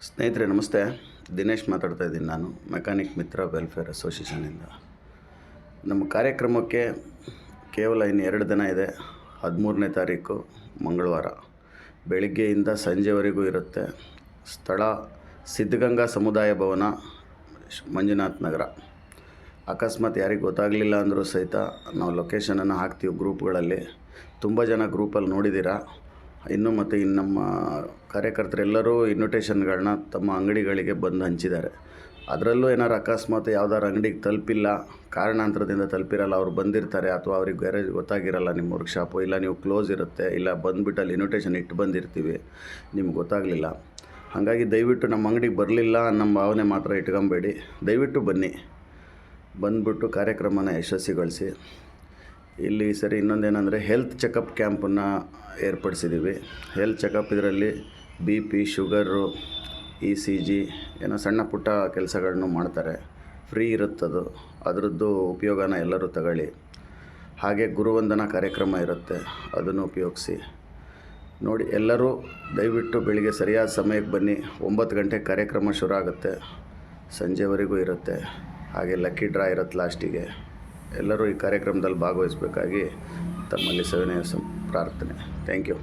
ಸ್ನೇಹಿತರೆ ನಮಸ್ತೆ. ದಿನೇಶ್ ಮಾತಾಡ್ತಾ ಇದ್ದೀನಿ. ನಾನು ಮೆಕ್ಯಾನಿಕ್ ಮಿತ್ರ ವೆಲ್ಫೇರ್ ಅಸೋಸಿಯೇಷನಿಂದ. ನಮ್ಮ ಕಾರ್ಯಕ್ರಮಕ್ಕೆ ಕೇವಲ ಇನ್ನು 2 ದಿನ ಇದೆ. 13ನೇ ತಾರೀಕು ಮಂಗಳವಾರ ಬೆಳಿಗ್ಗೆಯಿಂದ ಸಂಜೆವರೆಗೂ ಇರುತ್ತೆ. ಸ್ಥಳ ಸಿದ್ಧಗಂಗಾ ಸಮುದಾಯ ಭವನ, ಮಂಜುನಾಥ್ ನಗರ. ಅಕಸ್ಮಾತ್ ಯಾರಿಗೆ ಗೊತ್ತಾಗಲಿಲ್ಲ ಅಂದರೂ ಸಹಿತ ನಾವು ಲೊಕೇಶನನ್ನು ಹಾಕ್ತೀವಿ ಗ್ರೂಪ್ಗಳಲ್ಲಿ. ತುಂಬ ಜನ ಗ್ರೂಪಲ್ಲಿ ನೋಡಿದ್ದೀರಾ. ಮತ್ತು ಇನ್ನು ನಮ್ಮ ಕಾರ್ಯಕರ್ತರೆಲ್ಲರೂ ಇನ್ವಿಟೇಷನ್ಗಳನ್ನ ತಮ್ಮ ಅಂಗಡಿಗಳಿಗೆ ಬಂದು ಹಂಚಿದ್ದಾರೆ. ಅದರಲ್ಲೂ ಏನಾರು ಅಕಸ್ಮಾತ್ ಯಾವ್ದಾರು ಅಂಗಡಿಗೆ ತಲುಪಿಲ್ಲ, ಕಾರಣಾಂತರದಿಂದ ತಲುಪಿರಲ್ಲ, ಅವ್ರು ಬಂದಿರ್ತಾರೆ ಅಥವಾ ಅವ್ರಿಗೆ ಬೇರೆ ಗೊತ್ತಾಗಿರಲ್ಲ ನಿಮ್ಮ ವರ್ಕ್ಶಾಪು, ಇಲ್ಲ ನೀವು ಕ್ಲೋಸ್ ಇರುತ್ತೆ, ಇಲ್ಲ ಬಂದುಬಿಟ್ಟು ಅಲ್ಲಿ ಇನ್ವಿಟೇಷನ್ ಇಟ್ಟು ಬಂದಿರ್ತೀವಿ, ನಿಮ್ಗೆ ಗೊತ್ತಾಗಲಿಲ್ಲ. ಹಾಗಾಗಿ ದಯವಿಟ್ಟು ನಮ್ಮ ಅಂಗಡಿಗೆ ಬರಲಿಲ್ಲ ನಮ್ಮ ಭಾವನೆ ಮಾತ್ರ ಇಟ್ಕೊಂಬೇಡಿ. ದಯವಿಟ್ಟು ಬನ್ನಿ, ಬಂದುಬಿಟ್ಟು ಕಾರ್ಯಕ್ರಮನ ಯಶಸ್ವಿಗೊಳಿಸಿ. ಇಲ್ಲಿ ಸರಿ ಇನ್ನೊಂದೇನೆಂದರೆ ಹೆಲ್ತ್ ಚೆಕಪ್ ಕ್ಯಾಂಪನ್ನು ಏರ್ಪಡಿಸಿದ್ದೀವಿ. ಹೆಲ್ತ್ ಚೆಕಪ್ ಇದರಲ್ಲಿ BP, ಶುಗರು, ECG ಏನೋ ಸಣ್ಣ ಪುಟ್ಟ ಕೆಲಸಗಳನ್ನು ಮಾಡ್ತಾರೆ. ಫ್ರೀ ಇರುತ್ತದು. ಅದರದ್ದು ಉಪಯೋಗನ ಎಲ್ಲರೂ ತಗೊಳ್ಳಿ. ಹಾಗೆ ಗುರುವಂದನಾ ಕಾರ್ಯಕ್ರಮ ಇರುತ್ತೆ, ಅದನ್ನು ಉಪಯೋಗಿಸಿ ನೋಡಿ. ಎಲ್ಲರೂ ದಯವಿಟ್ಟು ಬೆಳಿಗ್ಗೆ ಸರಿಯಾದ ಸಮಯಕ್ಕೆ ಬನ್ನಿ. 9 ಗಂಟೆಗೆ ಕಾರ್ಯಕ್ರಮ ಶುರು ಆಗುತ್ತೆ, ಸಂಜೆವರೆಗೂ ಇರುತ್ತೆ. ಹಾಗೆ ಲಕ್ಕಿ ಡ್ರಾ ಇರುತ್ತೆ ಲಾಸ್ಟಿಗೆ. ಎಲ್ಲರೂ ಈ ಕಾರ್ಯಕ್ರಮದಲ್ಲಿ ಭಾಗವಹಿಸಬೇಕಾಗಿ ತಮ್ಮಲ್ಲಿ ಸವಿನಯ ಪ್ರಾರ್ಥನೆ. Thank you.